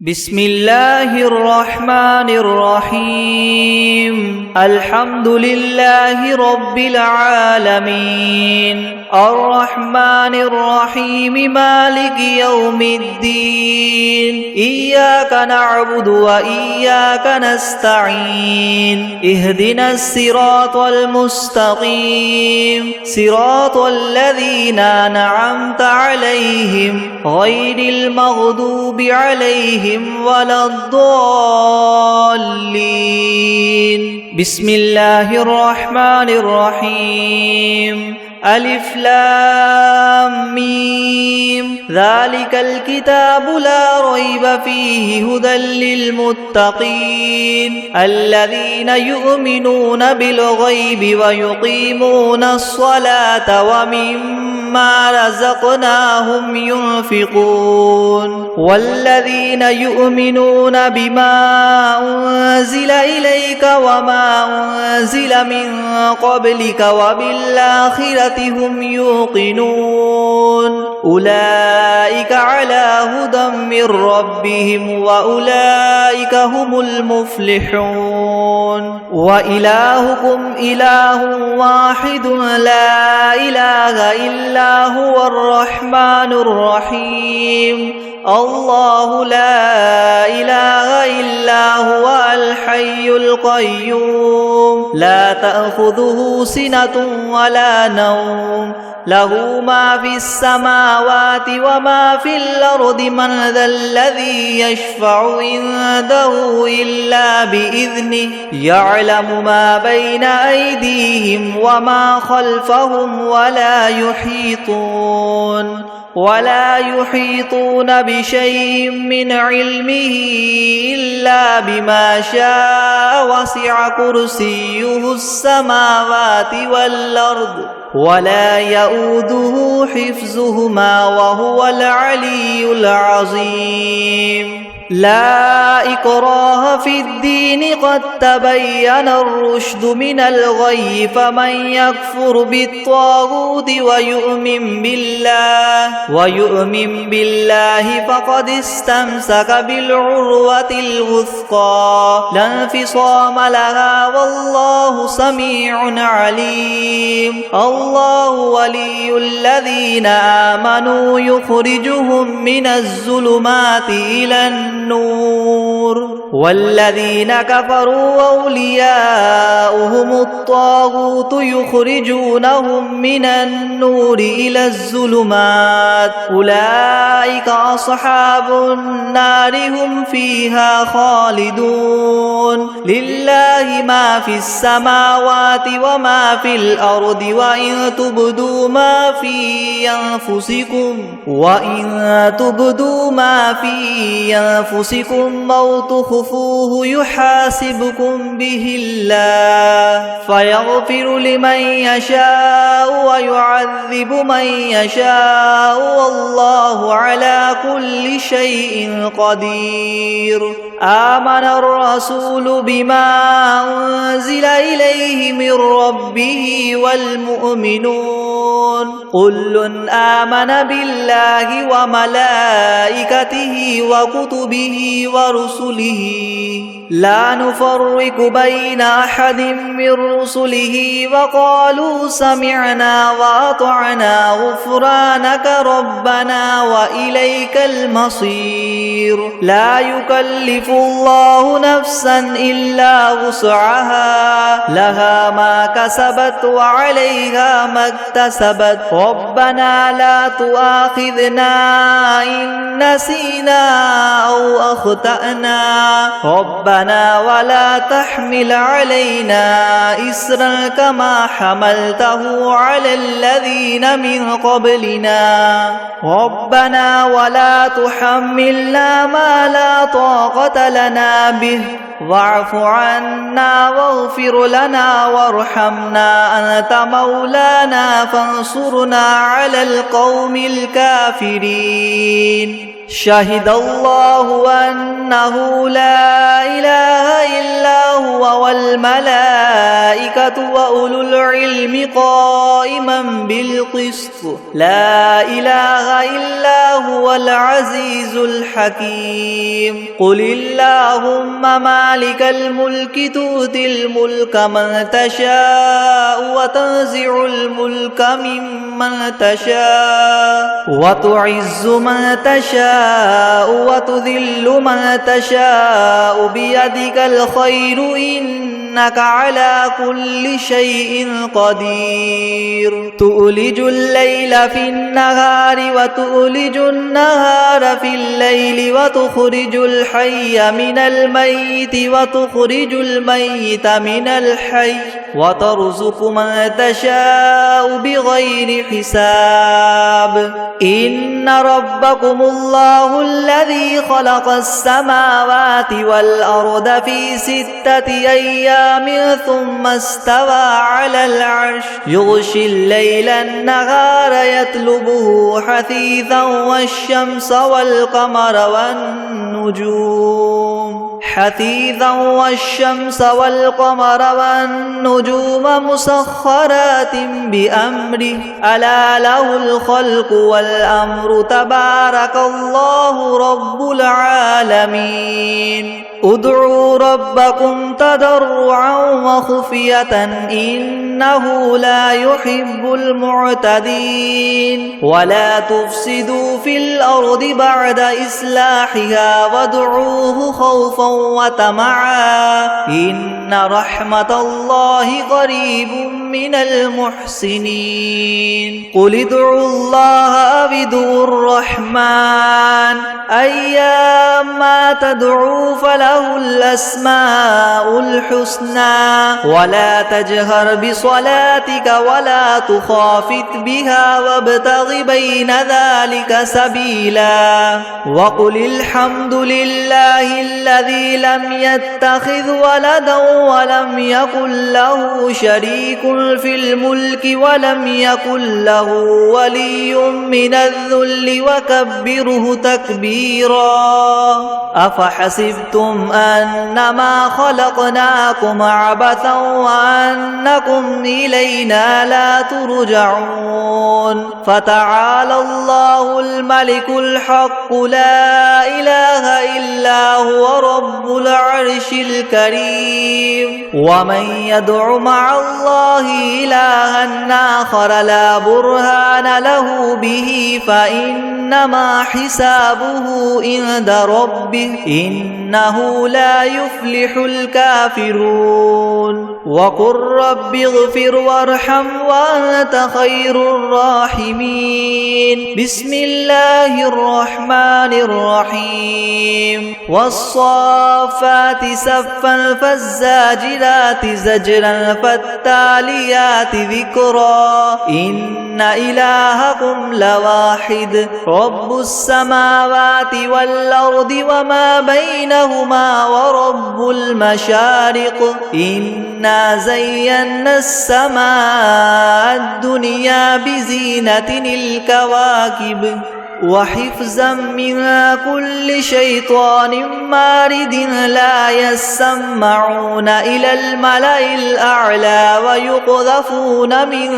بسم الله الرحمن الرحيم الحمد لله رب العالمين الرحمن الرحيم مالك يوم الدين إياك نعبد وإياك نستعين اهدنا الصراط المستقيم صراط الذين أنعمت عليهم غير المغضوب عليهم ولا الضالين بسم الله الرحمن الرحيم ألف لام ميم ذلك الكتاب لا ريب فيه هدى للمتقين الذين يؤمنون بالغيب ويقيمون الصلاة ومما رزقناهم ينفقون والذين يؤمنون بما أنزل إليك وما أنزل من قبلك وبالآخرة هم يوقنون أولئك على هدى من ربهم وأولئك هم المفلحون وإلهكم إله واحد لا إله إلا هو الرحمن الرحيم الله لا إله إلا هو الحي القيوم لا تأخذه سنة ولا نوم له ما في السماوات وما في الأرض من ذا الذي يشفع عنده إلا بإذنه يعلم ما بين أيديهم وما خلفهم ولا يحيطون بشيء من علمه إلا بما شاء وسع كرسيه السماوات والأرض ولا يؤوده حفظهما وهو العلي العظيم لا إكراه في الدين قد تبين الرشد من الغي فمن يكفر بالطاغوت ويؤمن بالله فقد استمسك بالعروة الوثقى لا انفصام لها والله سميع عليم الله ولي الذين آمنوا يخرجهم من الظلمات إلى النور والذين كفروا أولياؤهم الطاغوت يخرجونهم من النور إلى الظلمات أولئك أصحاب النار هم فيها خالدون لله ما في السماوات وما في الأرض وإن تبدوا ما في أنفسكم أو تخفوه يحاسبكم به الله فيغفر لمن يشاء ويعذب من يشاء والله على كل شيء قدير آمن الرسول بما أنزل إليه من ربه والمؤمنون كل آمن بالله وملائكته وكتبه ورسله لا نفرق بين أحد من رسله وقالوا سمعنا وأطعنا غفرانك ربنا وإليك المصير لا يكلف الله نفسا إلا وسعها لها ما كسبت وعليها ما اكتسبت ربنا لا تؤاخذنا إن نسينا أو أخطأنا ربنا ولا تحمل علينا إسرا كما حملته على الذين من قبلنا ربنا ولا تحملنا ما لا طاقة لنا به واعف عنا واغفر لنا وارحمنا أنت مولانا فانصرنا على القوم الكافرين شهد الله أنه لا إله إلا هو والملائكة وأولو العلم قائما بالقسط لا إله إلا هو العزيز الحكيم قل اللهم مالك الملك تؤتي الملك من تشاء وتنزع الملك ممن تشاء وتعز من تشاء وتذل من تشاء بيدك الخير إنك على كل شيء قدير تؤلج الليل في النهار وتؤلج النهار في الليل وتخرج الحي من الميت وتخرج الميت من الحي وترزق من تشاء بغير حساب إن ربكم الله الذي خلق السماوات والأرض في 6 أيام ثم استوى على العرش يغشي الليل النهار يطلبه حثيثا والشمس والقمر والنجوم مسخرات بأمره ألا له الخلق والأمر تبارك الله رب العالمين ادعوا ربكم تضرعا وخفية إنه لا يحب المعتدين ولا تفسدوا في الأرض بعد إصلاحها وادعوه خوفا وطمعا إن رحمة الله قريب من المحسنين قل ادعوا الله أو ادعوا الرحمن أيما تدعوا فله الأسماء الحسنى ولا تجهر بصلاتك ولا تخافت بها وابتغ بين ذلك سبيلا وقل الحمد لله الذي لم يتخذ ولدا ولم يكن له شريك في الملك ولم يكن له ولي من الذل وكبره تكبيرا أفحسبتم أنما خلقناكم عبثا وأنكم إلينا لا ترجعون فتعالى الله الملك الحق لا إله إلا هو رب العرش الكريم ومن يدع مع الله إلها آخر لا برهان له به فإنما حسابه عند ربه إنه لا يفلح الكافرون وقل رب اغفر وارحم وأنت خير الراحمين بسم الله الرحمن الرحيم والصافات صفا فالزاجرات زجرا فالتاليات ذكرا إن إلهكم لواحد رب السماوات والأرض وما بينهما ورب المشارق إنا زينا السماء الدنيا بزينة الكواكب وحفظا من كل شيطان مارد لا يسمعون إلى الملأ الأعلى ويقذفون من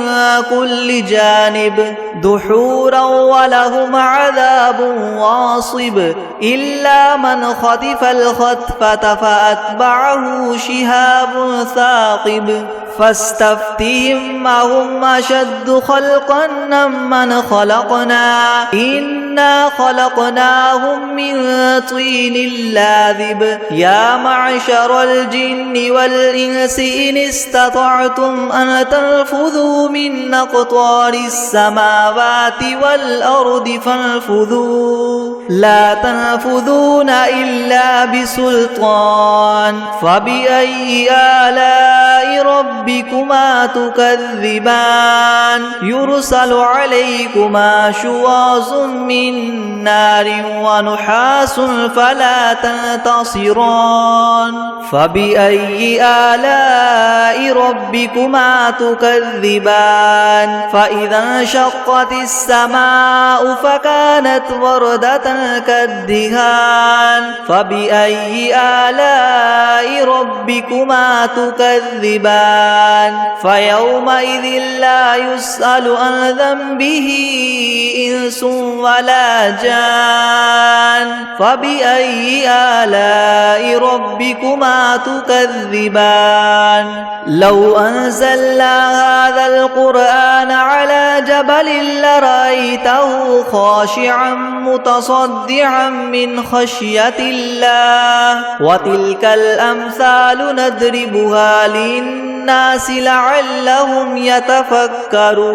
كل جانب دحورا ولهم عذاب واصب إلا من خطف الخطفة فأتبعه شهاب ثاقب فاستفتهم أهم أشد خلقا من خلقنا إنا خلقناهم من طين لاذب يا معشر الجن والإنس إن استطعتم أن تنفذوا من أقطار السماوات والأرض فانفذوا لا تنفذون إلا بسلطان فبأي آلاء ربكما تكذبان يرسل عليكما شواظ من نار ونحاس فلا تنتصران فبأي آلاء ربكما تكذبان فإذا انشقت السماء فكانت وردة كالدهان فبأي آلاء ربكما تكذبان فيومئذ لا يسأل عن ذنبه إنس ولا جان فبأي آلاء ربكما تكذبان لو أنزلنا هذا القرآن على جبل لرأيته خاشعا متصدعا من خشية الله وتلك الأمثال نضربها للناس لعلهم يتفكرون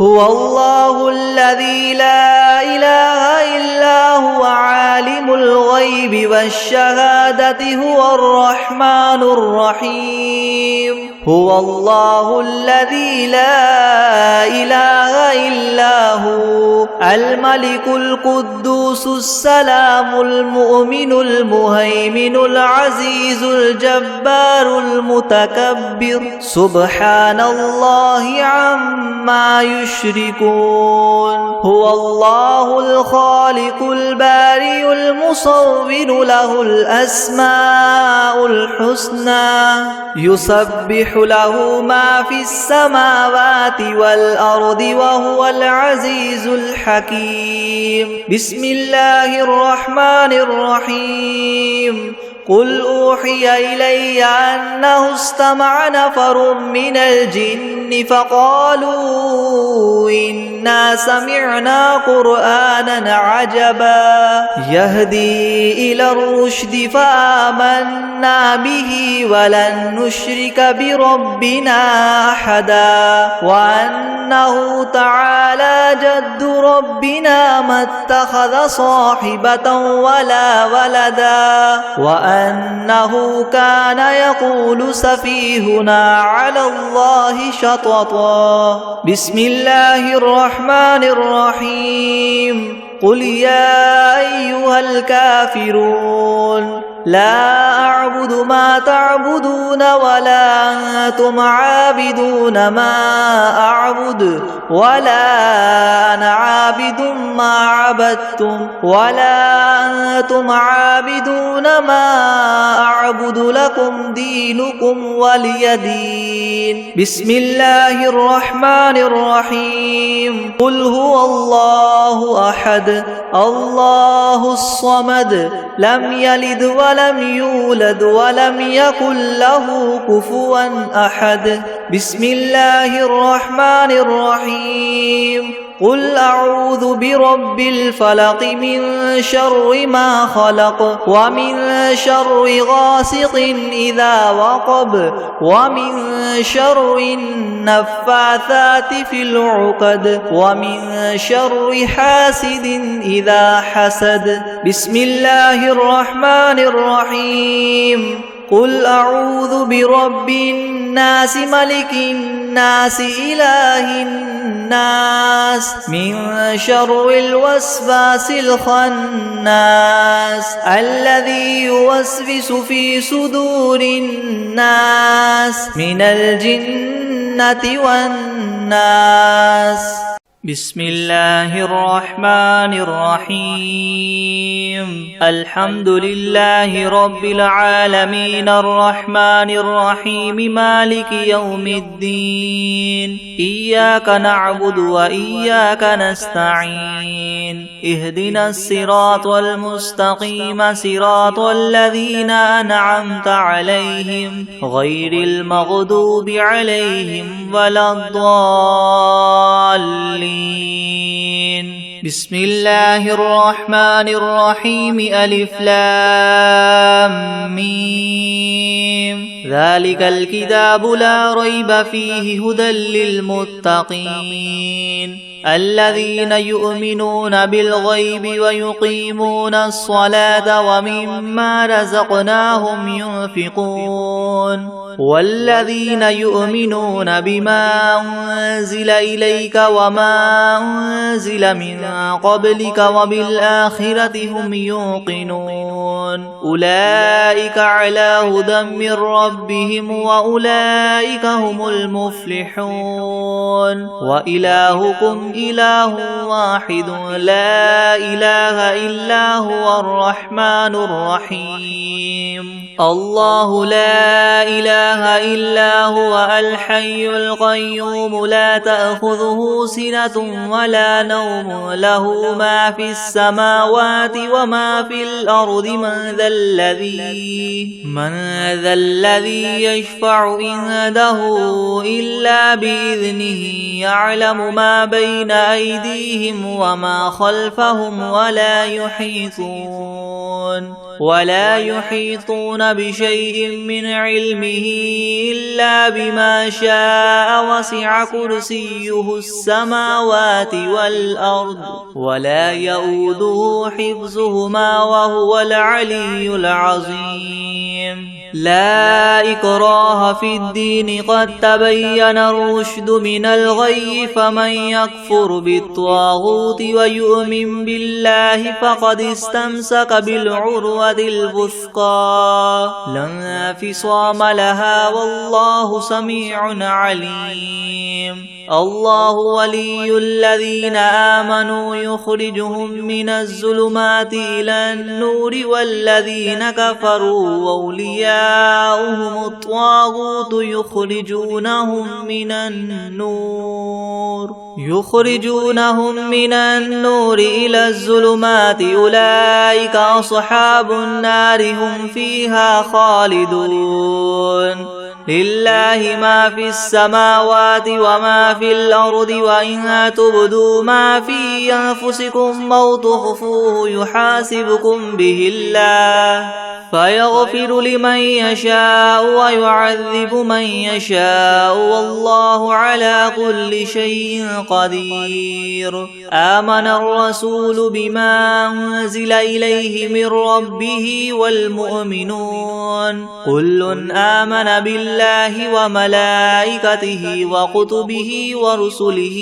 هو الله الذي لا إله إلا هو عالم الغيب والشهادة هو الرحمن الرحيم هو الله الذي لا إله إلا هو الملك القدوس السلام المؤمن المهيمن العزيز الجبار المتكبر سبحان الله عما يشركون هو الله الخالق البارئ المصور له الأسماء الحسنى يسبح له ما في السماوات والأرض وهو العزيز الحكيم بسم الله الرحمن الرحيم قل أوحي إلي أنه استمع نفر من الجن فقالوا إنا سمعنا قرآنا عجبا يهدي إلى الرشد فآمنا به ولن نشرك بربنا أحدا وأنه تعالى جد ربنا ما اتخذ صاحبة ولا ولدا وأنه كان يقول سفيهنا على الله شططا بسم الله الرحمن الرحيم قل يا أيها الكافرون لا أعبد ما تعبدون ولا أنتم عابدون ما أعبد ولا أنا عابد ما عبدتم ولا أنتم عابدون ما أعبد لكم دينكم ولي دين بسم الله الرحمن الرحيم قل هو الله أحد الله الصمد لم يلد ولم يولد ولم يكن له كفوا أحد بسم الله الرحمن الرحيم قل أعوذ برب الفلق من شر ما خلق ومن شر غاسق إذا وقب ومن شر النفاثات في العقد ومن شر حاسد إذا حسد بسم الله الرحمن الرحيم قل أعوذ برب الناس ملك الناس إله الناس من شر الوسواس الخناس الذي يوسوس في صدور الناس من الجنة والناس بسم الله الرحمن الرحيم الحمد لله رب العالمين الرحمن الرحيم مالك يوم الدين إياك نعبد وإياك نستعين اهدنا الصراط المستقيم صراط الذين أنعمت عليهم غير المغضوب عليهم ولا الضالين بسم الله الرحمن الرحيم ألف لام ميم ذلك الكتاب لا ريب فيه هدى للمتقين الذين يؤمنون بالغيب ويقيمون الصلاة ومما رزقناهم ينفقون والذين يؤمنون بما أنزل إليك وما أنزل من قبلك وبالآخرة هم يوقنون أولئك على هدى من ربهم وأولئك هم المفلحون وإلهكم إله واحد لا إله إلا هو الرحمن الرحيم الله لا إله إلا هو الحي القيوم لا تأخذه سنة ولا نوم له ما في السماوات وما في الأرض من ذا الذي يشفع عنده إلا بإذنه يعلم ما بين أيديهم وما خلفهم ولا يحيطون بشيء من علمه إلا بما شاء وسع كرسيه السماوات والأرض ولا يؤوده حفظهما وهو العلي العظيم لا إكراه في الدين قد تبين الرشد من الغي فمن يكفر بالطاغوت ويؤمن بالله فقد استمسك بالعروة الوثقى لا انفصام لها والله سميع عليم الله ولي الذين آمنوا يخرجهم من الظلمات إلى النور والذين كفروا أولياؤهم الطاغوت يخرجونهم من النور إلى الظلمات أولئك أصحاب النار هم فيها خالدون لله ما في السماوات وما في الأرض وإن تبدوا ما في أنفسكم أو تخفوه يحاسبكم به الله فيغفر لمن يشاء ويعذب من يشاء والله على كل شيء قدير آمن الرسول بما أنزل إليه من ربه والمؤمنون كل آمن بالله وملائكته وكتبه ورسله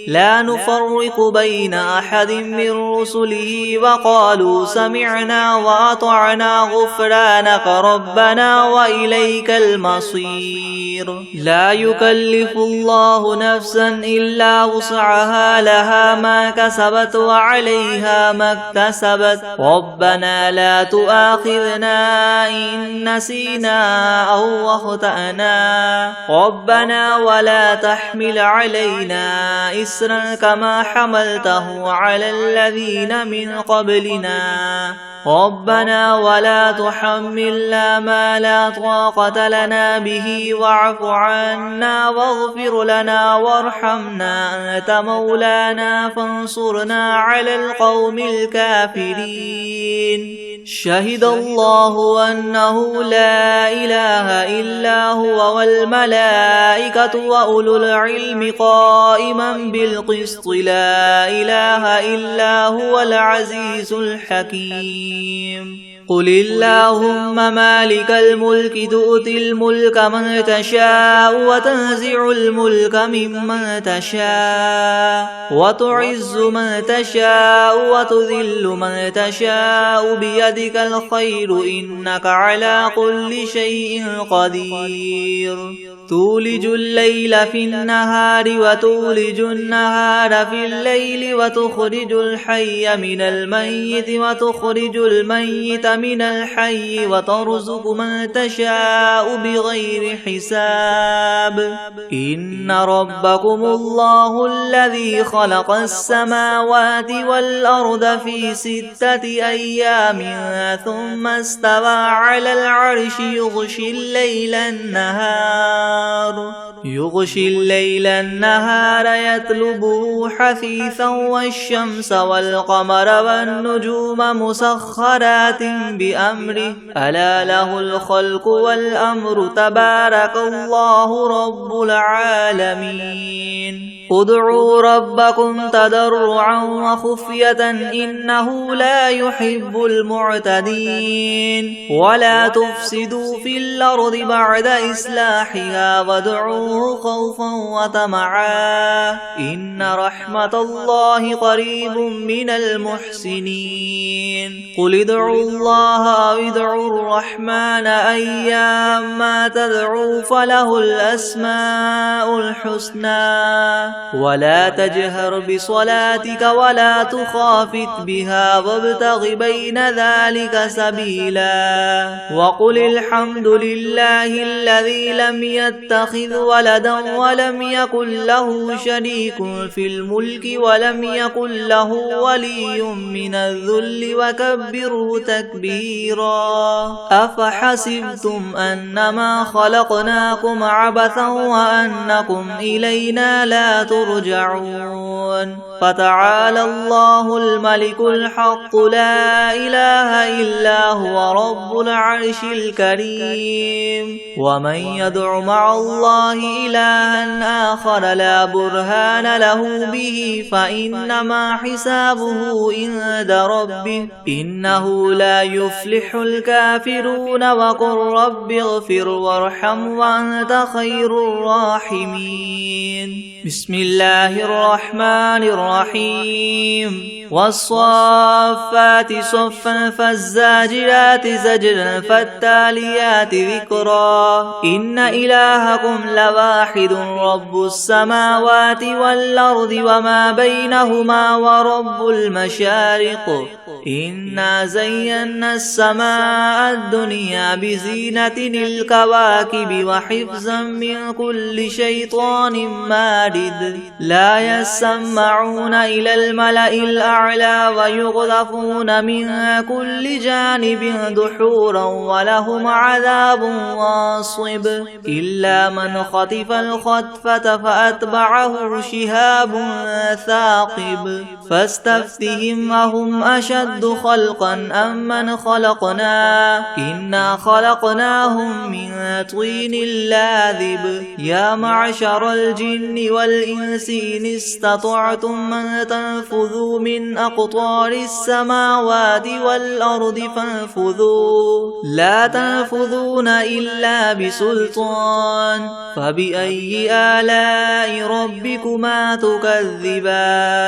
لا نفرق بين أحد من رسله وقالوا سمعنا وأطعنا غفرانك ربنا وإليك المصير لا يكلف الله نفسا إلا وسعها لها ما كسبت وعليها ما اكتسبت ربنا لا تؤاخذنا إن نسينا أو أخطأنا ربنا ولا تحمل علينا إسرا كما حملته على الذين من قبلنا ربنا ولا تحملنا ما لا طاقة لنا به واعف عنا واغفر لنا وارحمنا أنت مولانا فانصرنا على القوم الكافرين شهد الله أنه لا إله إلا هو والملائكة وأولو العلم قائما بالقسط لا إله إلا هو العزيز الحكيم قل اللهم مالك الملك تؤتي الملك من تشاء وتنزع الملك ممن تشاء وتعز من تشاء وتذل من تشاء بيدك الخير إنك على كل شيء قدير تولج الليل في النهار وتولج النهار في الليل وتخرج الحي من الميت وتخرج الميت من الحي وترزق من تشاء بغير حساب إن ربكم الله الذي خلق السماوات والأرض في 6 أيام ثم استوى على العرش يغشي الليل النهار يطلبه حثيثا والشمس والقمر والنجوم مسخرات بأمره ألا له الخلق والأمر تبارك الله رب العالمين ادعوا ربكم تضرعا وخفية إنه لا يحب المعتدين ولا تفسدوا في الأرض بعد إصلاحها وادعوه ودعوه خوفا وطمعا إن رحمة الله قريب من المحسنين قل ادعوا الله أو ادعوا الرحمن أيما تدعوا فله الأسماء الحسنى ولا تجهر بصلاتك ولا تخافت بها وابتغ بين ذلك سبيلا وقل الحمد لله الذي لم يتخذ ولدا ولم يكن له شريك في الملك ولم يكن له ولي من الذل وكبره تكبيرا أفحسبتم أنما خلقناكم عبثا وأنكم إلينا لا ترجعون فتعالى الله الملك الحق لا إله إلا هو رب العرش الكريم ومن يدع مع الله إلها آخر لا برهان له به فإنما حسابه عند ربه إنه لا يفلح الكافرون وقل رب اغفر وارحم وأنت خير الراحمين بسم الله الرحمن الرحيم والصافات صفا فالزاجرات زجرا فالتاليات ذكرا إن إلهكم لواحد رب السماوات والأرض وما بينهما ورب المشارق إنا زينا السماء الدنيا بزينة الكواكب وحفظا من كل شيطان مارد لا يسمعون إلى الملأ الأعلى ويقذفون من كل جانب دحورا ولهم عذاب واصب إلا من خطف الخطفة فأتبعه شهاب ثاقب فاستفتهم أهم أشد خلقا أم من خلقنا إنا خلقناهم من طين لاذب يا معشر الجن والإنس إن استطعتم أن تنفذوا من أقطار السماوات والأرض فانفذوا لا تنفذون إلا بسلطان فبأي آلاء ربكما تكذبان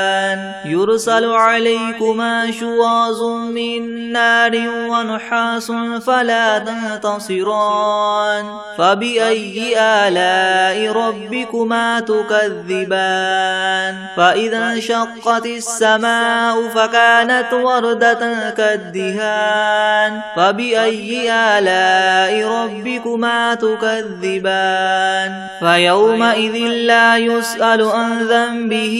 يرسل عليكما شواظ من نار ونحاس فلا تنتصران فبأي آلاء ربكما تكذبان فإذا انشقت السماء فكانت وردة كالدهان فبأي آلاء ربكما تكذبان فيومئذ لا يسأل عن ذنبه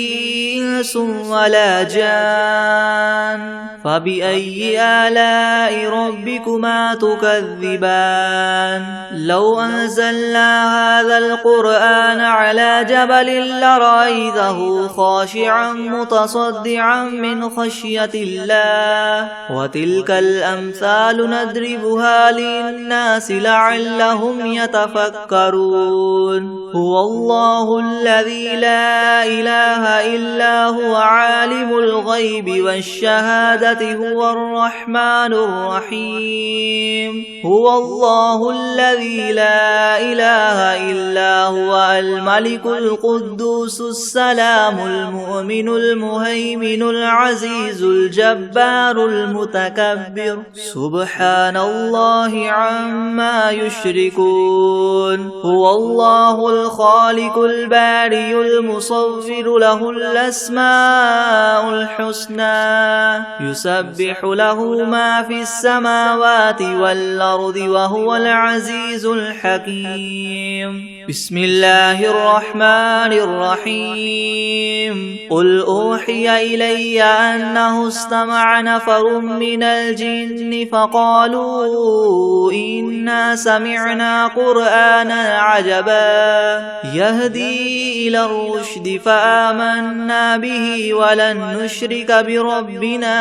إنس ولا جان فبأي آلاء ربكما تكذبان لو أنزلنا هذا القرآن على جبل لرأيته خاشعا متصدعا من خشية الله وتلك الأمثال نضربها للناس لعلهم يتفكرون هو الله الذي لا إله إلا هو عالم الغيب والشهادة هو الرحمن الرحيم هو الله الذي لا إله إلا هو الملك القدوس السلام المؤمن المهيمن العزيز الجبار المتكبر سبحان الله عما يشركون هو الله الخالق البارئ المصور له الأسماء الحسنى يسبح له ما في السماوات والأرض وهو العزيز الحكيم بسم الله الرحمن الرحيم قل أوحي إلي أنه استمع نفر من الجن فقالوا إنا سمعنا قرآنا عجبا يهدي إلى الرشد فآمنا به ولن نشرك بربنا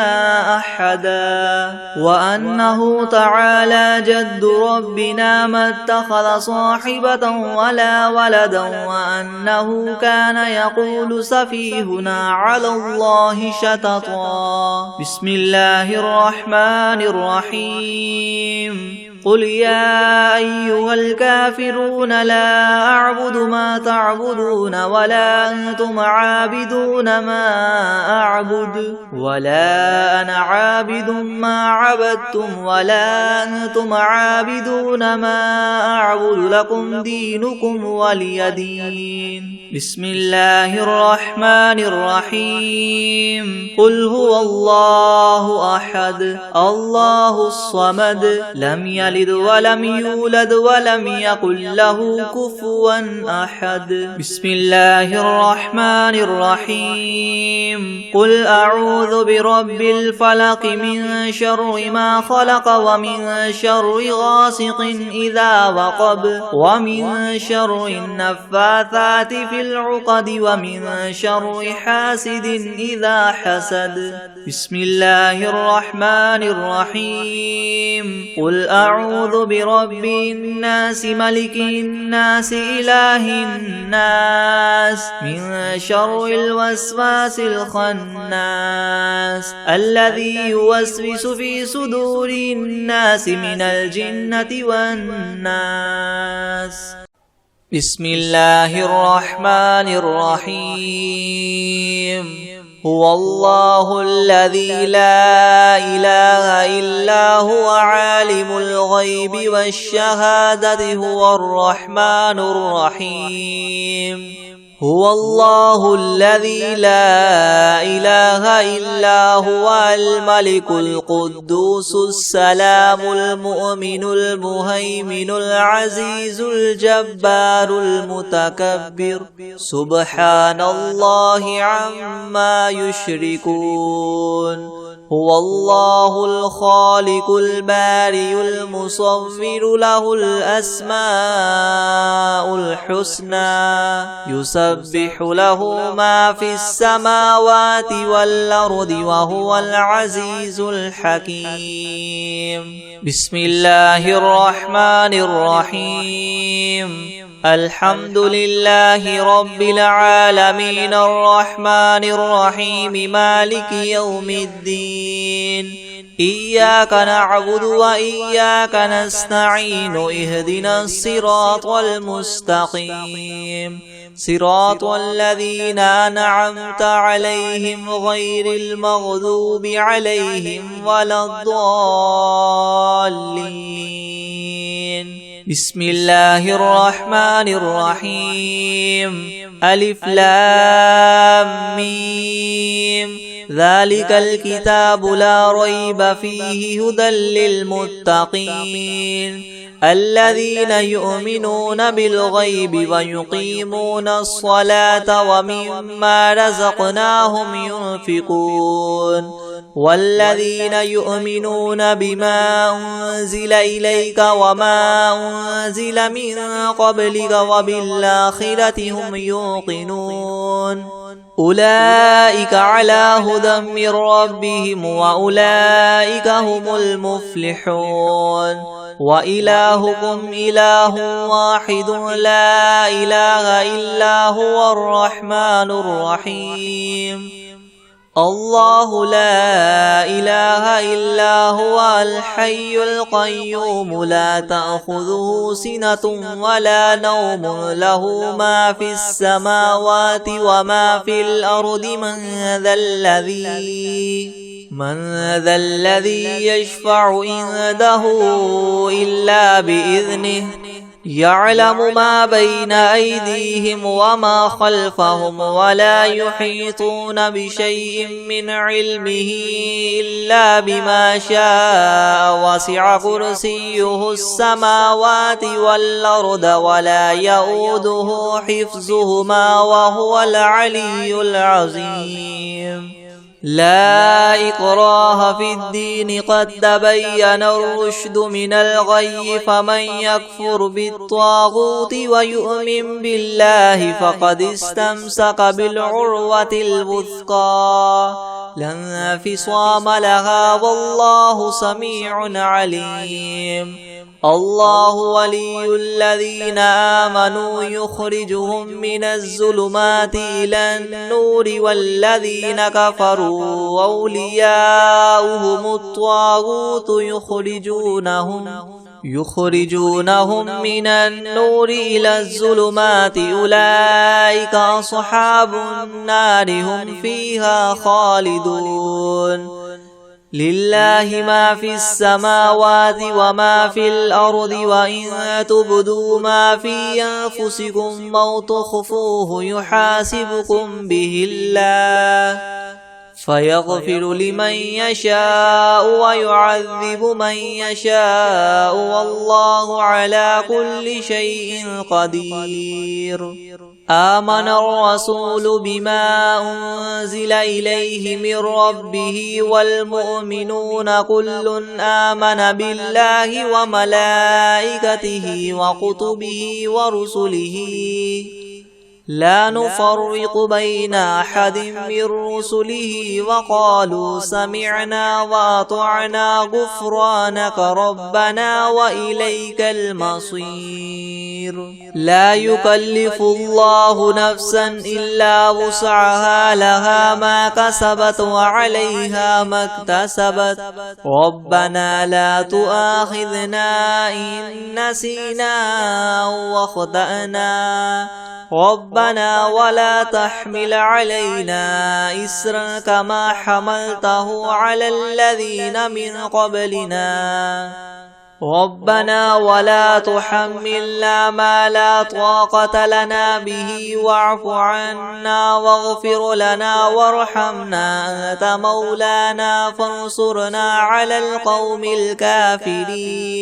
أحدا وأنه تعالى جد ربنا ما اتخذ صاحبة ولا ولدا وأنه كان يقول سفيهنا على الله شططا بسم الله الرحمن الرحيم قل يا أيها الكافرون لا أعبد ما تعبدون ولا أنتم عابدون ما أعبد ولا أنا عابد ما عبدتم ولا أنتم عابدون ما أعبد لكم دينكم ولي دين. بسم الله الرحمن الرحيم. قل هو الله أحد الله الصمد لم يلد ولم يولد ولم يكن له كفوا أحد. بسم الله الرحمن الرحيم. قل أعوذ برب الفلق من شر ما خلق ومن شر غاسق إذا وقب ومن شر النفاثات في العقد ومن شر حاسد إذا حسد. بسم الله الرحمن الرحيم. قل أعوذ برب الناس ملك الناس إله الناس من شر الوسواس الخناس الذي يوسوس في صدور الناس من الجنة والناس. بسم الله الرحمن الرحيم. هو الله الذي لا إله إلا هو عالم الغيب والشهادة هو الرحمن الرحيم. هو الله الذي لا إله إلا هو الملك القدوس السلام المؤمن المهيمن العزيز الجبار المتكبر سبحان الله عما يشركون. هو الله الخالق البارئ المصور له الأسماء الحسنى يسبح له ما في السماوات والأرض وهو العزيز الحكيم. بسم الله الرحمن الرحيم. الحمد لله رب العالمين الرحمن الرحيم مالك يوم الدين إياك نعبد وإياك نستعين اهدنا الصراط المستقيم صراط الذين أنعمت عليهم غير المغضوب عليهم ولا الضالين. بسم الله الرحمن الرحيم. ألف لام ميم ذلك الكتاب لا ريب فيه هدى للمتقين الذين يؤمنون بالغيب ويقيمون الصلاة ومما رزقناهم ينفقون والذين يؤمنون بما أنزل إليك وما أنزل من قبلك وبالآخرة هم يوقنون أولئك على هدى من ربهم وأولئك هم المفلحون. وإلهكم إله واحد لا إله إلا هو الرحمن الرحيم. الله لا إله إلا هو الحي القيوم لا تأخذه سنة ولا نوم له ما في السماوات وما في الأرض من ذا الذي يشفع عنده إلا بإذنه يعلم ما بين أيديهم وما خلفهم ولا يحيطون بشيء من علمه إلا بما شاء وسع كرسيه السماوات والأرض ولا يؤوده حفظهما وهو العلي العظيم. لا إكراه في الدين قد تبين الرشد من الغي فمن يكفر بالطاغوت ويؤمن بالله فقد استمسك بالعروة الوثقى لا انفصام لها والله سميع عليم. الله ولي الذين آمنوا يخرجهم من الظلمات إلى النور والذين كفروا أولياؤهم الطاغوت يخرجونهم من النور إلى الظلمات أولئك أصحاب النار هم فيها خالدون لله ما في السماوات وما في الأرض وإن تبدوا ما في أنفسكم أو تخفوه يحاسبكم به الله فيغفر لمن يشاء ويعذب من يشاء والله على كل شيء قدير آمن الرسول بما أنزل إليه من ربه والمؤمنون كل آمن بالله وملائكته وكتبه ورسله لا نفرق بين أحد من رسله وقالوا سمعنا وأطعنا غفرانك ربنا وإليك المصير لا يكلف الله نفسا إلا وسعها لها ما كسبت وعليها ما اكتسبت ربنا لا تؤاخذنا إن نسينا أو أخطأنا ربنا ولا تحمل علينا إسرا كما حملته على الذين من قبلنا ربنا ولا تحملنا ما لا طاقة لنا به واعف عنا واغفر لنا وارحمنا أنت مولانا فانصرنا على القوم الكافرين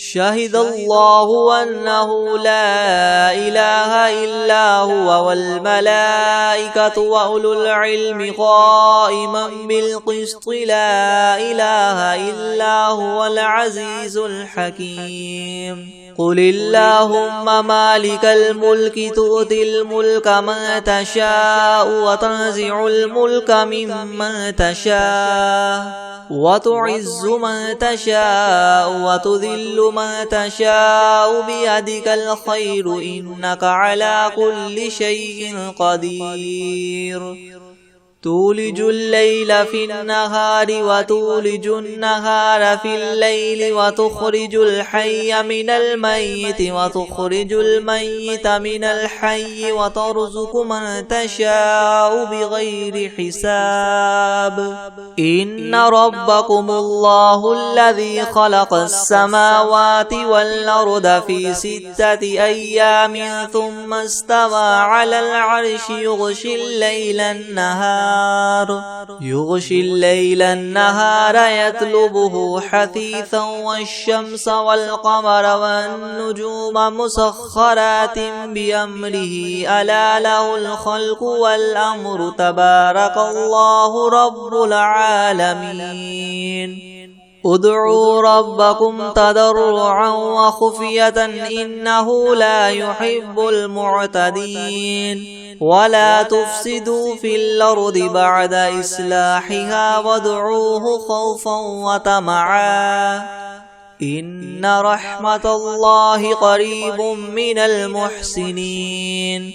شهد الله أنه لا إله إلا هو والملائكة وأولو العلم قائما بالقسط لا إله إلا هو العزيز الحكيم قل اللهم مالك الملك تؤتي الملك من تشاء وتنزع الملك ممن تشاء وتعز من تشاء وتذل من تشاء بيدك الخير إنك على كل شيء قدير تولج الليل في النهار وتولج النهار في الليل وتخرج الحي من الميت وتخرج الميت من الحي وترزق من تشاء بغير حساب إن ربكم الله الذي خلق السماوات والأرض في 6 أيام ثم استوى على العرش يغشي الليل النهار يطلبه حثيثا والشمس والقمر والنجوم مسخرات بأمره ألا له الخلق والأمر تبارك الله رب العالمين ادعوا ربكم تضرعا وخفية إنه لا يحب المعتدين ولا تفسدوا في الأرض بعد إصلاحها وادعوه خوفا وطمعا إن رحمة الله قريب من المحسنين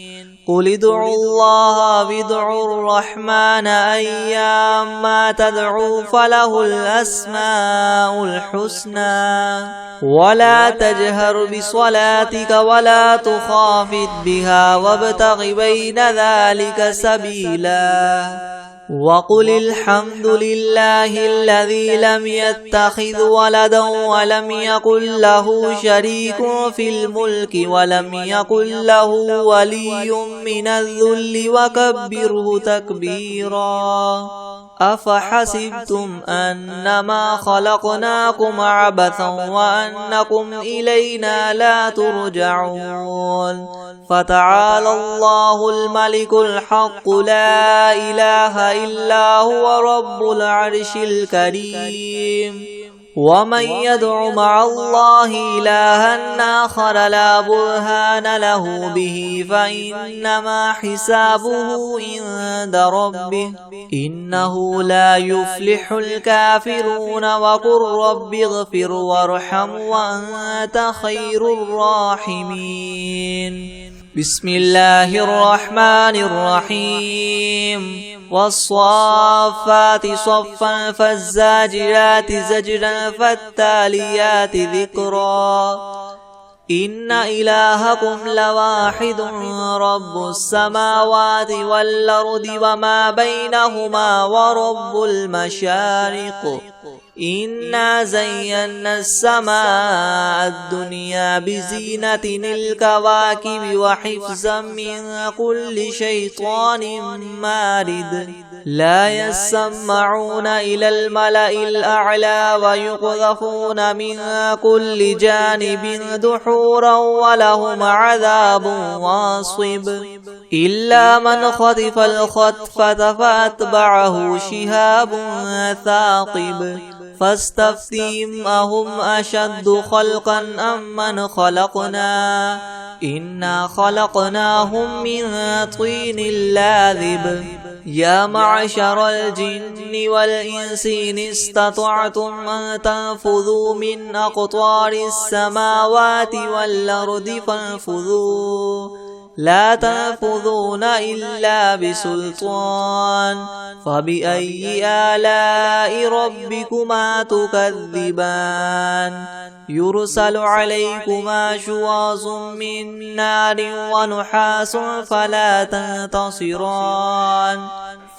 قل ادعوا الله وادعوا الرحمن أيما تدعوا فله الأسماء الحسنى ولا تجهر بصلاتك ولا تخافت بها وابتغ بين ذلك سبيلا وقل الحمد لله الذي لم يتخذ ولدا ولم يكن له شريك في الملك ولم يكن له ولي من الذل وكبره تكبيرا أفحسبتم أنما خلقناكم عبثا وأنكم إلينا لا ترجعون فتعالى الله الملك الحق لا إله إلا هو رب العرش الكريم ومن يدع مع الله إلها آخر لا برهان له به فإنما حسابه عند ربه إنه لا يفلح الكافرون وقل رب اغفر وارحم وأنت خير الراحمين بسم الله الرحمن الرحيم والصافات صفا فالزاجرات زجرا فالتاليات ذكرا إن إلهكم لواحد رب السماوات والأرض وما بينهما ورب المشارق إنا زينا السماء الدنيا بزينة الكواكب وحفظا من كل شيطان مارد لا يسمعون إلى الملأ الأعلى ويقذفون من كل جانب دحورا ولهم عذاب واصب إلا من خطف الخطفة فأتبعه شهاب ثاقب فاستفتهم أهم أشد خلقا أم من خلقنا إنا خلقناهم من طين لاذب يا معشر الجن والإنس إن استطعتم أن تنفذوا من أقطار السماوات والأرض فانفذوا لا تنفذون إلا بسلطان فبأي آلاء ربكما تكذبان يرسل عليكما شواظ من نار ونحاس فلا تنتصران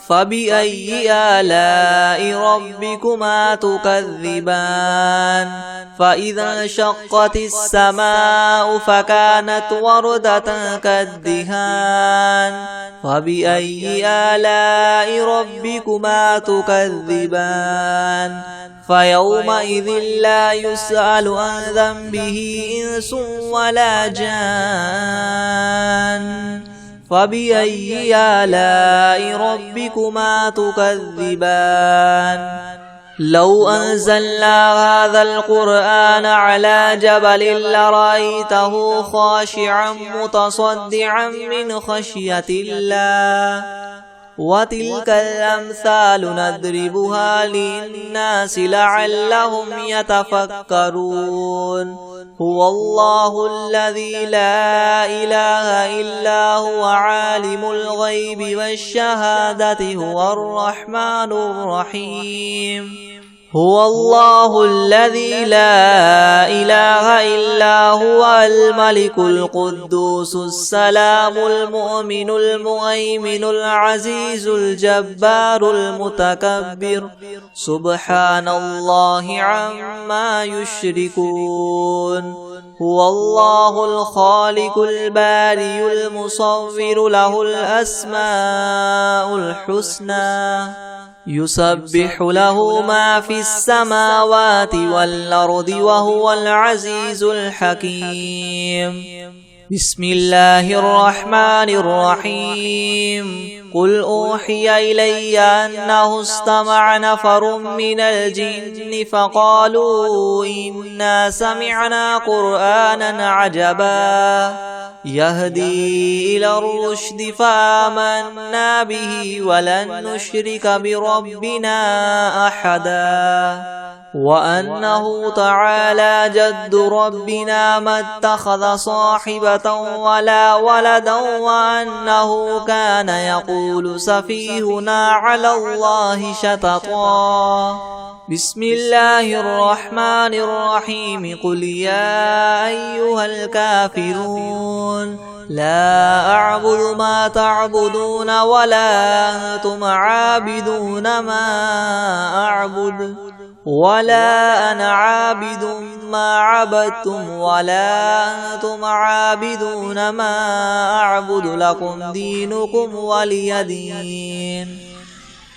فبأي آلاء ربكما تكذبان فإذا انشقت السماء فكانت وردة كالدهان فبأي آلاء ربكما تكذبان فيومئذ لا يسأل عن ذنبه إنس ولا جان فبأي آلاء ربكما تكذبان لو أنزلنا هذا القرآن على جبل لرأيته خاشعا متصدعا من خشية الله وتلك الأمثال نضربها للناس لعلهم يتفكرون هو الله الذي لا إله إلا هو عالم الغيب والشهادة هو الرحمن الرحيم هو الله الذي لا إله إلا هو الملك القدوس السلام المؤمن المهيمن العزيز الجبار المتكبر سبحان الله عما يشركون هو الله الخالق البارئ المصور له الأسماء الحسنى يسبح له ما في السماوات والأرض وهو العزيز الحكيم بسم الله الرحمن الرحيم قل أوحي إلي أنه استمع نفر من الجن فقالوا إنا سمعنا قرآنا عجبا يهدي إلى الرشد فآمنا به ولن نشرك بربنا أحدا وأنه تعالى جد ربنا ما اتخذ صاحبة ولا ولدا وأنه كان يقول سفيهنا على الله شططا بسم الله الرحمن الرحيم قل يا أيها الكافرون لا أعبد ما تعبدون ولا أنتم عابدون ما أعبد ولا أنا عابد ما عبدتم ولا أنتم عابدون ما أعبد لكم دينكم ولي دين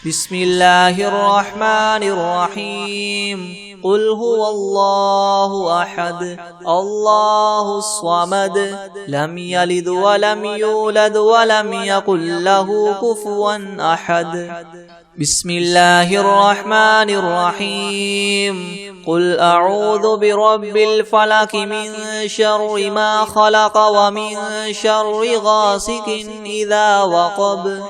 بسم الله الرحمن الرحيم قل هو الله أحد الله الصمد لم يلد ولم يولد ولم يكن له كفوا أحد بسم الله الرحمن الرحيم قل أعوذ برب الفلك من شر ما خلق ومن شر غاسق إذا وقب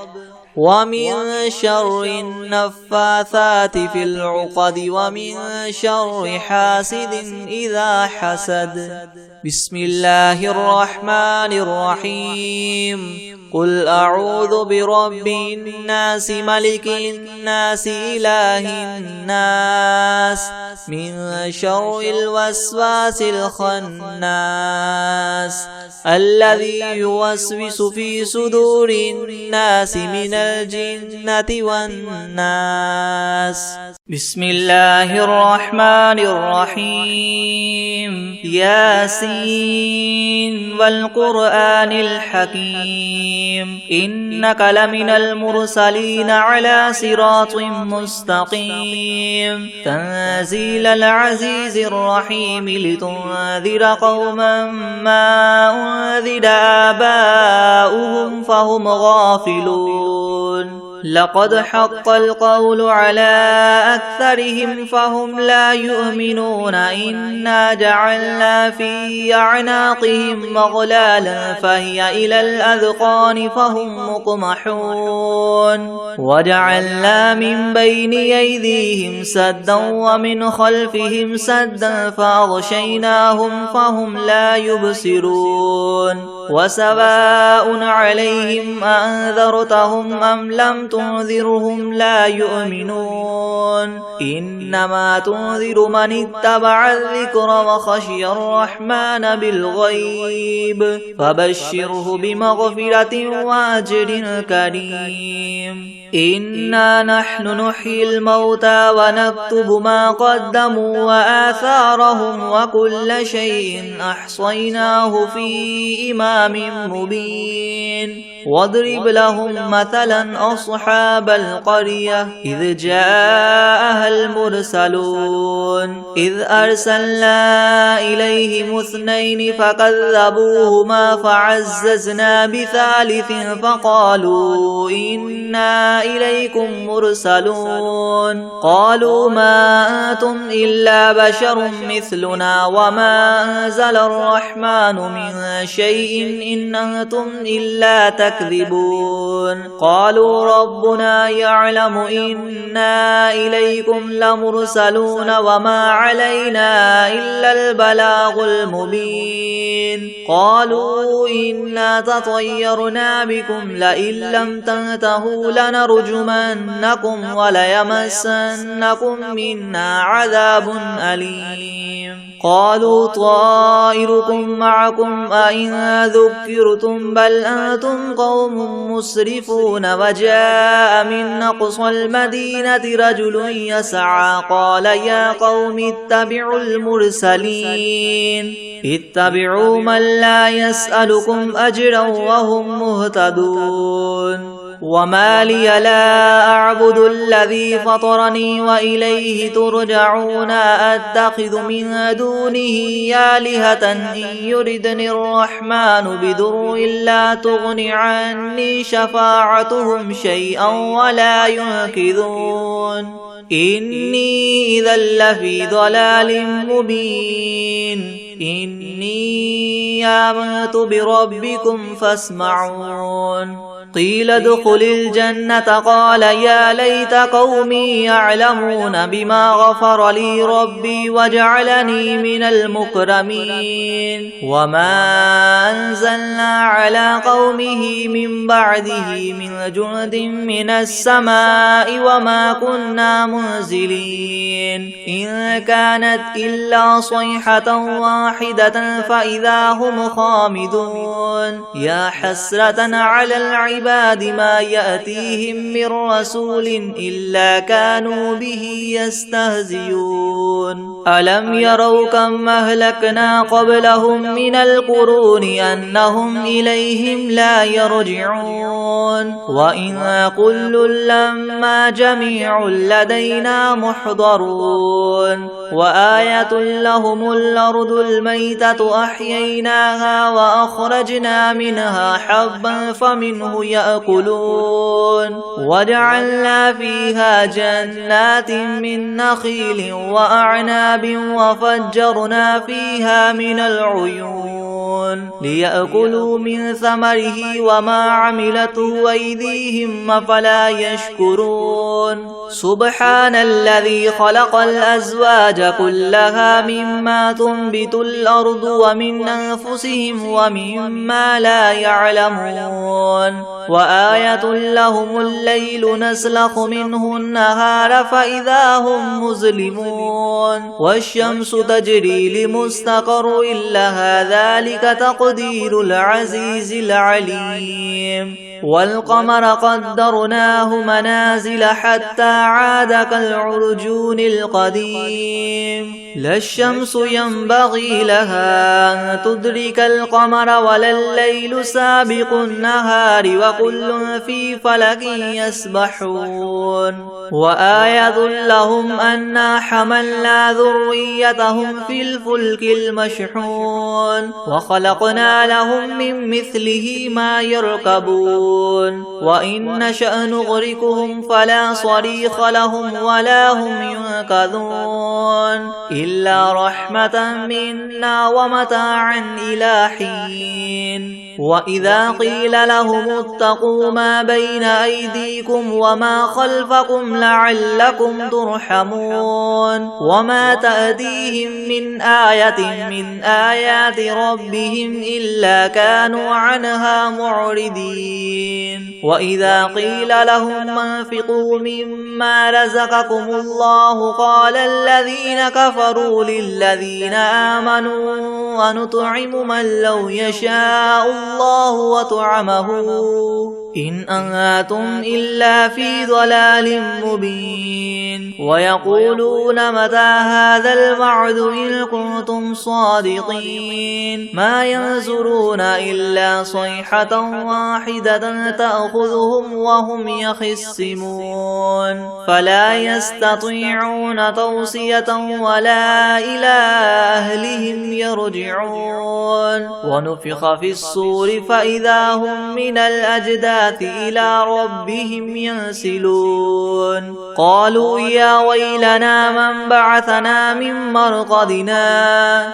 ومن شر النفاثات في العقد ومن شر حاسد إذا حسد. بسم الله الرحمن الرحيم. قل أعوذ برب الناس ملك الناس إله الناس من شر الوسواس الخناس الذي يوسوس في صدور الناس من الجنة والناس. بسم الله الرحمن الرحيم. ياسين والقرآن الحكيم إنك لمن المرسلين على صراط مستقيم تنزيل العزيز الرحيم لتنذر قوما ما أنذر آباؤهم فهم غافلون. لقد حق القول على أكثرهم فهم لا يؤمنون. إنا جعلنا في أعناقهم مغلالا فهي إلى الأذقان فهم مقمحون. وجعلنا من بين أيديهم سدا ومن خلفهم سدا فأغشيناهم فهم لا يبصرون. وسواء عليهم أنذرتهم أم لم تنذرهم لا يؤمنون. إنما تنذر من اتبع الذكر وخشي الرحمن بالغيب فبشره بمغفرة وأجر كريم. إنا نحن نحيي الموتى ونكتب ما قدموا وآثارهم وكل شيء أحصيناه في إمام مبين. واضرب لهم مثلا أصحاب القرية إذ جاءها المرسلون إذ أرسلنا إليهم اثنين فكذبوهما فعززنا بثالث فقالوا إنا إليكم مرسلون. قالوا ما أنتم إلا بشر مثلنا وما أنزل الرحمن من شيء إن أنتم إلا تكذبون. قالوا ربنا يعلم إنا إليكم لمرسلون وما علينا إلا البلاغ المبين. قالوا إنا تطيرنا بكم لئن لم تنتهوا لنرجمنكم وليمسنكم منا عذاب أليم. قالوا طائركم معكم أئن ذكرتم بل أنتم قوم مسرفون. وجاء من أقصى المدينة رجل يسعى قال يا قوم اتبعوا المرسلين اتبعوا من لا يسألكم أجرا وهم مهتدون. وما لي لا أعبد الذي فطرني وإليه ترجعون. أتخذ من دونه آلهة إن يردني الرحمن بضر لا تغن عني شفاعتهم شيئا ولا ينقذون. إني إذا لفي ضلال مبين. إني آمنت بربكم فاسمعون. قيل ادخل الجنة قال يا ليت قومي يعلمون بما غفر لي ربي وجعلني من المكرمين. وما أنزلنا على قومه من بعده من جند من السماء وما كنا منزلين. إن كانت إلا صيحة واحدة فإذا هم خامدون. يا حسرة على العباد ما يأتيهم من رسول إلا كانوا به يستهزئون. ألم يروا كم أهلكنا قبلهم من القرون أنهم إليهم لا يرجعون. وإن كل لما جميع لدينا محضرون. وآية لهم الأرض الميتة أحييناها وأخرجنا منها حبا فمنه يأكلون وجعلنا فيها جنات من نخيل وأعناب وفجرنا فيها من العيون ليأكلوا من ثمره وما عملته أيديهم أفلا يشكرون سبحان الذي خلق الأزواج كلها مما تنبت الأرض ومن أنفسهم ومما لا يعلمون وآية لهم الليل نسلخ منه النهار فإذا هم مظلمون والشمس تجري لمستقر لها ذلك تقدير العزيز العليم والقمر قدرناه منازل حتى عاد كالعرجون القديم لا الشمس ينبغي لها أن تدرك القمر ولا الليل سابق النهار وكل في فلك يسبحون وآية لهم أنا حملنا ذريتهم في الفلك المشحون وخلقنا لهم من مثله ما يركبون وإن نشأ نغرقهم فلا صريخ لهم ولا هم ينقذون إلا رحمة منا ومتاعا إلى حين وإذا قيل لهم اتقوا ما بين أيديكم وما خلفكم لعلكم ترحمون وما تأتيهم من آية من آيات ربهم إلا كانوا عنها معرضين وإذا قيل لهم انفقوا مما رزقكم الله قال الذين كفروا للذين آمنوا ونطعم من لو يشاء الله وطعمه إن أنتم إلا في ضلال مبين ويقولون متى هذا الوعد إن كنتم صادقين ما ينظرون إلا صيحة واحدة تأخذهم وهم يخصمون فلا يستطيعون توصية ولا إلى أهلهم يرجعون ونفخ في الصور فإذا هم من الأجداث إلى ربهم ينسلون قالوا يا ويلنا من بعثنا من مرقدنا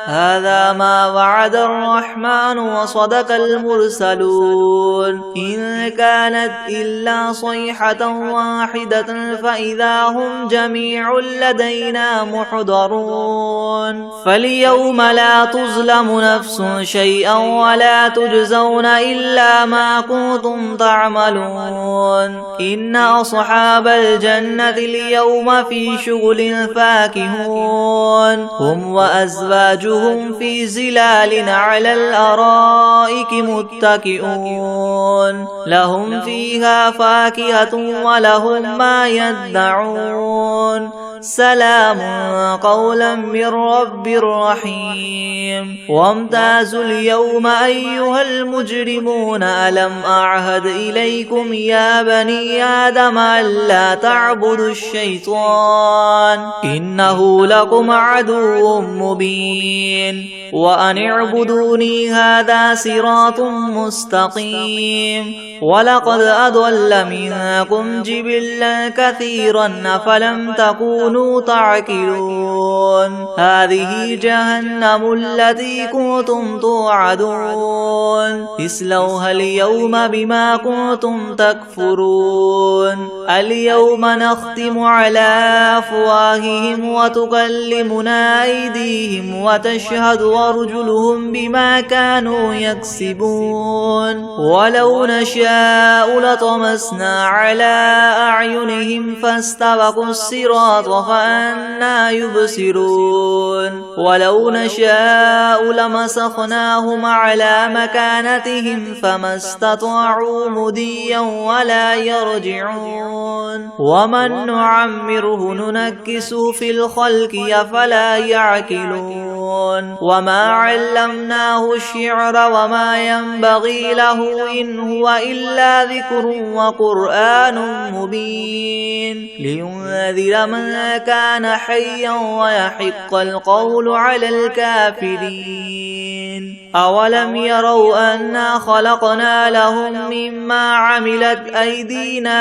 هذا ما وعد الرحمن وصدق المرسلون إن كانت إلا صيحة واحدة فإذا هم جميع لدينا محضرون فاليوم لا تظلم نفس شيئا ولا تجزون إلا ما كنتم تعملون إن أصحاب الجنة اليوم في شغل فاكهون هم وأزواجهم في زلال على الأرائك متكئون لهم فيها فاكهة ولهم ما يدعون سلام قولا من رب رحيم وامتازوا اليوم أيها المجرمون ألم أعهد إليكم يا بني آدم ألا تعبدوا الشيطان إنه لكم عدو مبين وأن اعبدوني هذا صراط مستقيم ولقد أضل منكم جبلا كثيرا أفلم تكونوا تعقلون هذه جهنم التي كنتم توعدون اصلوها اليوم بما كنتم تكفرون اليوم نختم على أفواههم وتكلمنا أيديهم وتشهد أرجلهم بما كانوا يكسبون ولو نشاء لطمسنا على أعينهم فاستبقوا الصراط فأنى يبصرون ولو نشاء لمسخناهم على مكانتهم فما استطاعوا مديا ولا يرجعون ومن نعمره ننكسه في الخلق أفلا يعقلون وما علمناه الشعر وما ينبغي له إن هو إلا إلا ذكر وقرآن مبين لينذر من كان حيا ويحق القول على الكافرين أولم يروا أنا خلقنا لهم مما عملت أيدينا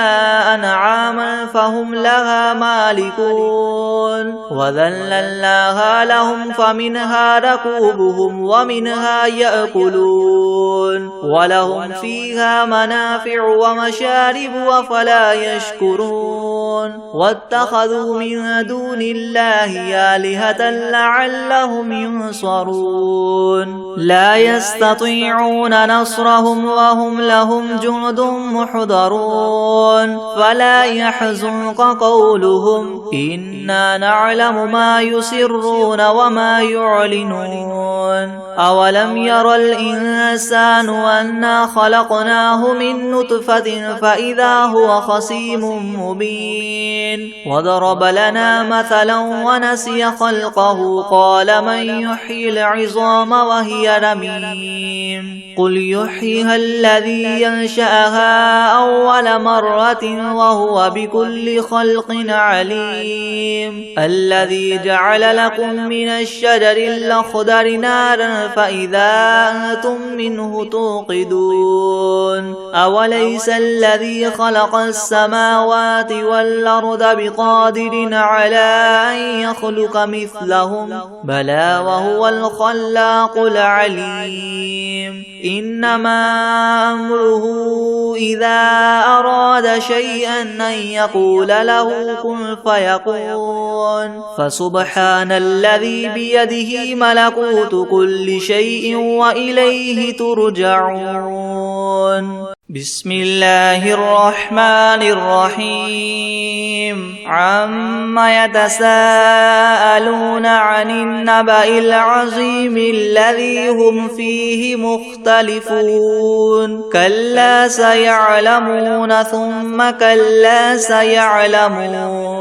أنعاما فهم لها مالكون وذللناها لهم فمنها ركوبهم ومنها يأكلون ولهم فيها منافع ومشارب أفلا يشكرون واتخذوا من دون الله آلهة لعلهم ينصرون لا يستطيعون نصرهم وهم لهم جند محضرون فلا يحزنك قولهم إنا نعلم ما يسرون وما يعلنون أولم ير الإنسان أنا خلقناه من نطفة فإذا هو خصيم مبين وضرب لنا مثلا ونسي خلقه قال من يحيي العظام وهي رميم قل يحييها الذي ينشأها أول مرة وهو بكل خلق عليم الذي جعل لكم من الشجر الأخضر نارا فإذا أنتم منه توقدون أوليس الذي خلق السماوات والأرض بقادر على أن يخلق مثلهم بلى وهو الخلاق العليم إنما أمره إذا أراد شيئا أن يقول له كن فيكون فسبحان الذي بيده ملكوت كل شيء وإليه ترجعون بسم الله الرحمن الرحيم عما يتساءلون عن النبأ العظيم الذي هم فيه مختلفون كلا سيعلمون ثم كلا سيعلمون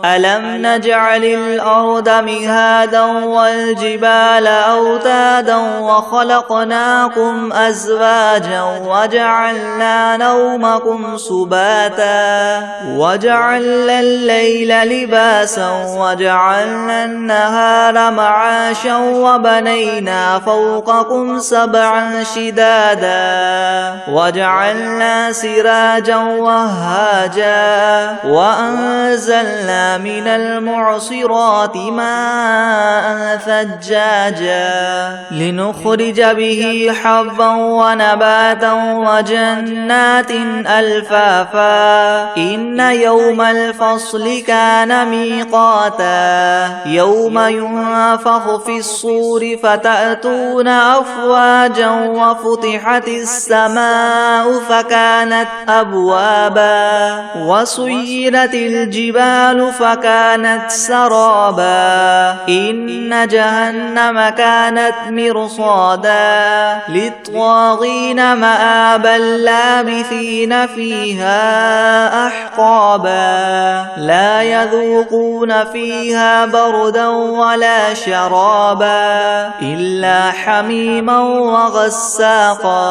ألم نجعل الأرض مهادا والجبال أوتادا وخلقناكم أزواجا وجعلنا نومكم سباتا وجعلنا الليل لباسا وجعلنا النهار معاشا وبنينا فوقكم سبعا شدادا وجعلنا سراجا وهاجا وأنزلنا من المعصرات ماء ثجاجا لنخرج به حبا ونباتا وجنات ألفافا إن يوم الفصل كان ميقاتا يوم ينفخ في الصور فتأتون أفواجا وفتحت السماء فكانت أبوابا وسيرت الجبال فكانت سرابا إن جهنم كانت مرصادا للطاغين مآبا لابثين فيها أحقابا لا يذوقون فيها بردا ولا شرابا إلا حميما وغساقا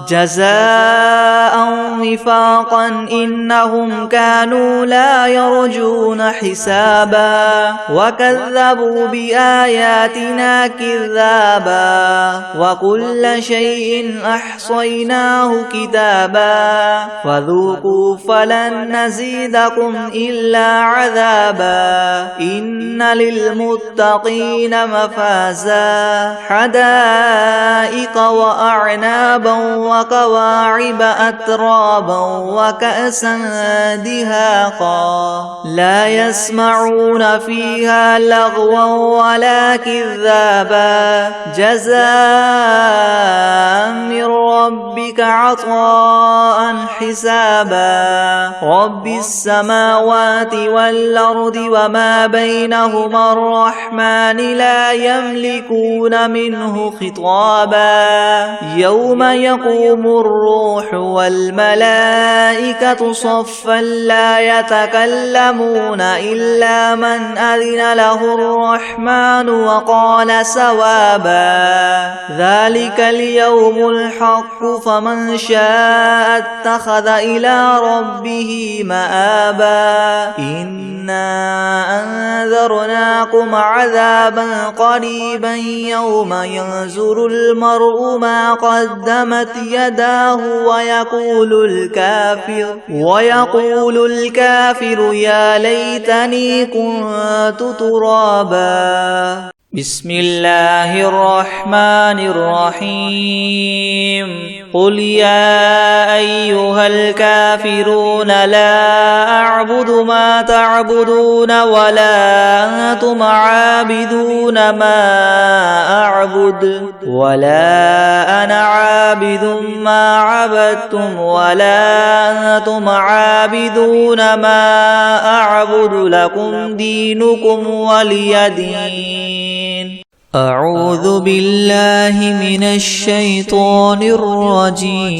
جزاء وفاقا إنهم كانوا لا يرجون حسابا وكذبوا بآياتنا كذابا وكل شيء أحصيناه كتابا فذوقوا فلن نزيدكم إلا عذابا إن للمتقين مفازا حدائق وأعنابا وكواعب أترابا وكأسا دهاقا لا يسمعون فيها لغوا ولا كذابا جزاء من ربك عطاء حسابا رب السماوات والأرض وما بينهما الرحمن لا يملكون منه خطابا يوم يقوم الروح والملائكة صفا لا يتكلمون إلا من أذن له الرحمن وقال سوابا ذلك اليوم الحق فمن شاء اتخذ إلى ربه مآبا إنا أنذرناكم عذابا قريبا يوم ينظر المرء ما قدمت يداه ويقول الكافر يا ليتني كنت ترابا. بسم الله الرحمن الرحيم. قل يا أيها الكافرون لا أعبد ما تعبدون ولا أنتم عابدون ما أعبد ولا أنا عابد ما عبدتم ولا أنتم عابدون ما أعبد لكم دينكم ولي دين. أعوذ بالله من الشيطان الرجيم.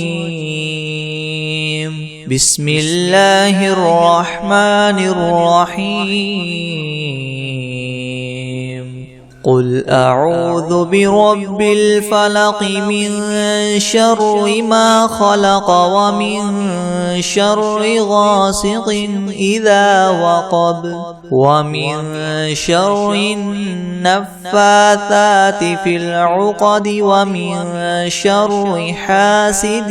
بسم الله الرحمن الرحيم. قل أعوذ برب الفلق من شر ما خلق ومن شر غاسق إذا وقب ومن شر النفاثات في العقد ومن شر حاسد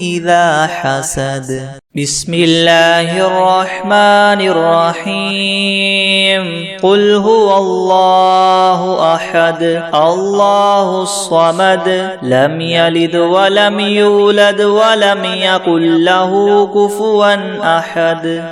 إذا حسد. بسم الله الرحمن الرحيم. قل هو الله أحد الله الصمد لم يلد ولم يولد ولم يكن له كفوا أحد.